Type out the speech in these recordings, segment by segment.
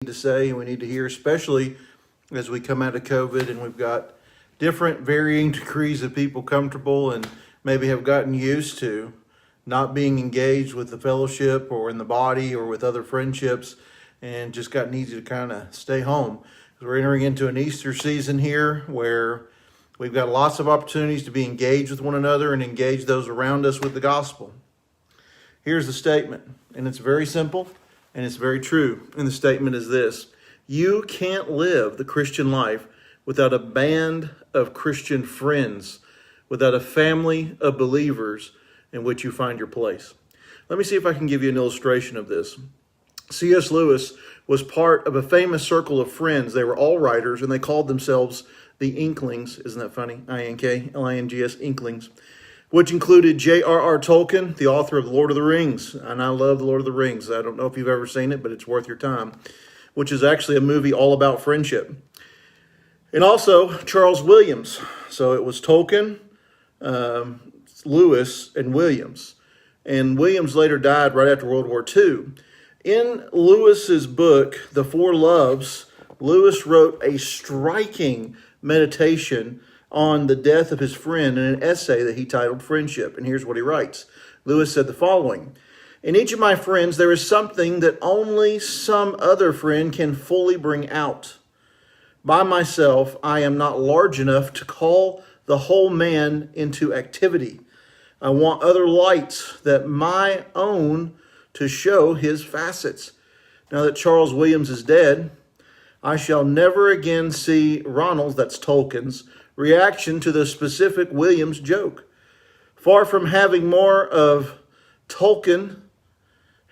to say and we need to hear, especially as we come out of COVID and we've got different varying degrees of people comfortable and maybe have gotten used to not being engaged with the fellowship or in the body or with other friendships and just gotten easy to kind of stay home. We're entering into an Easter season here where we've got lots of opportunities to be engaged with one another and engage those around us with the gospel. Here's the statement, and it's very simple and it's very true. And the statement is this: you can't live the Christian life without a band of Christian friends, without a family of believers in which you find your place. Let me see if I can give you an illustration of this. C.S. Lewis was part of a famous circle of friends. They were all writers, and they called themselves the Inklings. Isn't that funny? I-N-K-L-I-N-G-S, Inklings. Which included J.R.R. Tolkien, the author of The Lord of the Rings. And I love The Lord of the Rings. I don't know if you've ever seen it, but it's worth your time. Which is actually a movie all about friendship. And also Charles Williams. So it was Tolkien, Lewis, and Williams. And Williams later died right after World War II. In Lewis's book, The Four Loves, Lewis wrote a striking meditation on the death of his friend in an essay that he titled Friendship. And here's what he writes. Lewis said the following: in each of my friends, there is something that only some other friend can fully bring out. By myself, I am not large enough to call the whole man into activity. I want other lights that my own to show his facets. Now that Charles Williams is dead, I shall never again see Ronald's, that's Tolkien's, reaction to the specific Williams joke. Far from having more of Tolkien,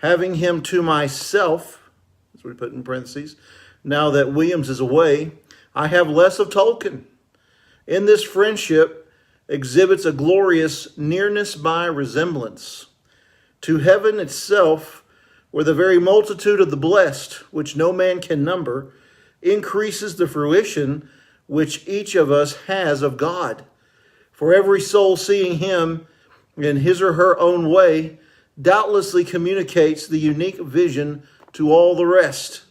having him to myself, that's what we put in parentheses, now that Williams is away, I have less of Tolkien. In this friendship exhibits a glorious nearness by resemblance to heaven itself, where the very multitude of the blessed, which no man can number, increases the fruition which each of us has of God. For every soul seeing him in his or her own way doubtlessly communicates the unique vision to all the rest.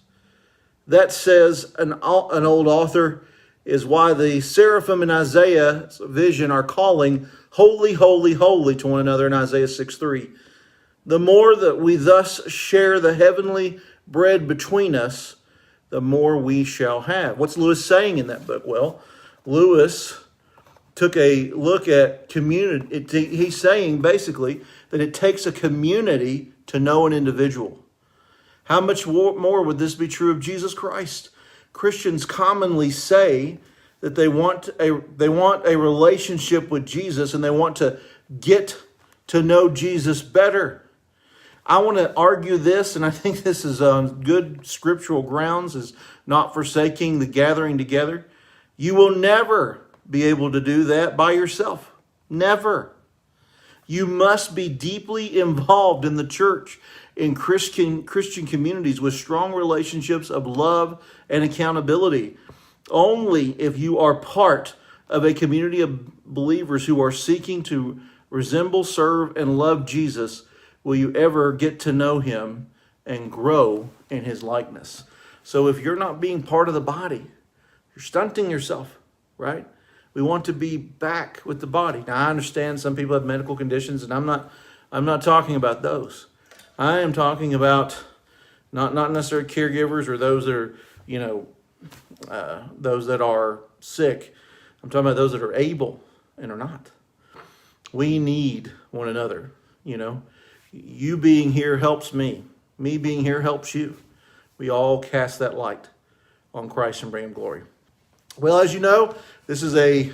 That, says an old author, is why the seraphim in Isaiah's vision are calling, holy, holy, holy to one another in Isaiah 6:3. The more that we thus share the heavenly bread between us, the more we shall have. What's Lewis saying in that book? Well, Lewis took a look at community. He's saying basically that it takes a community to know an individual. How much more would this be true of Jesus Christ? Christians commonly say that they want a relationship with Jesus and they want to get to know Jesus better. I want to argue this, and I think this is on good scriptural grounds, is not forsaking the gathering together. You will never be able to do that by yourself. Never. You must be deeply involved in the church, in Christian communities with strong relationships of love and accountability. Only if you are part of a community of believers who are seeking to resemble, serve, and love Jesus will you ever get to know him and grow in his likeness. So if you're not being part of the body, you're stunting yourself, right? We want to be back with the body. Now, I understand some people have medical conditions, and I'm not talking about those. I am talking about not necessarily caregivers or those that are, those that are sick. I'm talking about those that are able and are not. We need one another, You being here helps me. Me being here helps you. We all cast that light on Christ and bring him glory. Well, as you know, this is a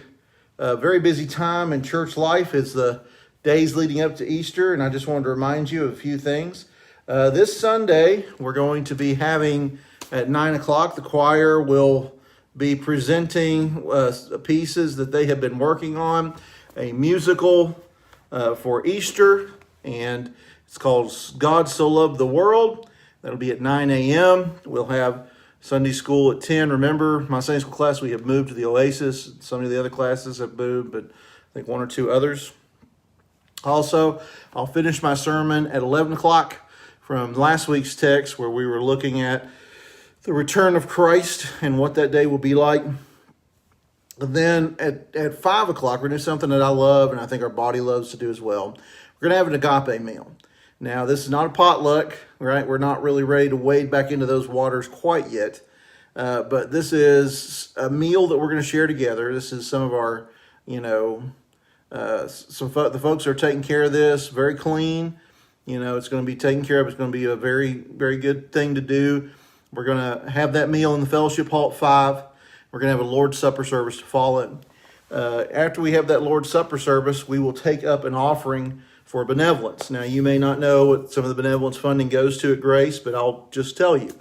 very busy time in church life. It's the days leading up to Easter, and I just wanted to remind you of a few things. This Sunday, we're going to be having, at 9 o'clock, the choir will be presenting pieces that they have been working on, a musical for Easter, and it's called God So Loved the World. That'll be at 9 a.m. We'll have Sunday school at 10. Remember, my Sunday school class, we have moved to the Oasis. Some of the other classes have moved, but I think one or two others. Also, I'll finish my sermon at 11 o'clock from last week's text where we were looking at the return of Christ and what that day will be like. And then at 5 o'clock, we're going to do something that I love and I think our body loves to do as well. We're going to have an agape meal. Now, this is not a potluck, right? We're not really ready to wade back into those waters quite yet. But this is a meal that we're going to share together. This is some of our, the folks are taking care of this, very clean. It's going to be taken care of. It's going to be a very, very good thing to do. We're going to have that meal in the fellowship hall at 5. We're going to have a Lord's Supper service to follow it. After we have that Lord's Supper service, we will take up an offering for benevolence. Now, you may not know what some of the benevolence funding goes to at Grace, but I'll just tell you.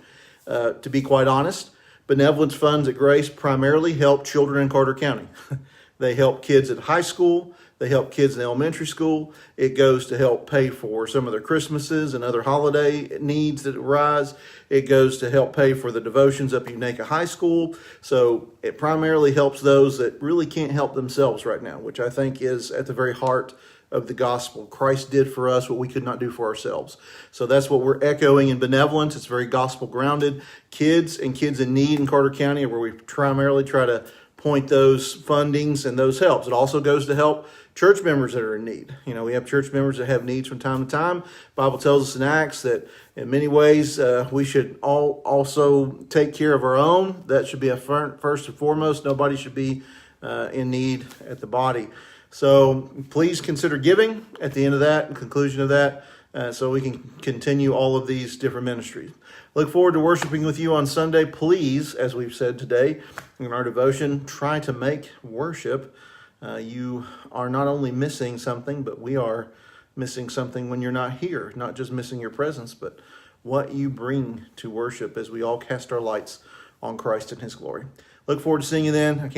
To be quite honest, benevolence funds at Grace primarily help children in Carter County. They help kids at high school. They help kids in elementary school. It goes to help pay for some of their Christmases and other holiday needs that arise. It goes to help pay for the devotions up at Unaka High School. So it primarily helps those that really can't help themselves right now, which I think is at the very heart of the gospel. Christ did for us what we could not do for ourselves. So that's what we're echoing in benevolence. It's very gospel grounded. Kids and kids in need in Carter County are where we primarily try to point those fundings and those helps. It also goes to help church members that are in need. We have church members that have needs from time to time. The Bible tells us in Acts that in many ways we should all also take care of our own. That should be a first and foremost. Nobody should be in need at the body. So please consider giving at the end of that and conclusion of that so we can continue all of these different ministries. Look forward to worshiping with you on Sunday. Please, as we've said today in our devotion, try to make worship. You are not only missing something, but we are missing something when you're not here. Not just missing your presence, but what you bring to worship as we all cast our lights on Christ and His glory. Look forward to seeing you then. I can't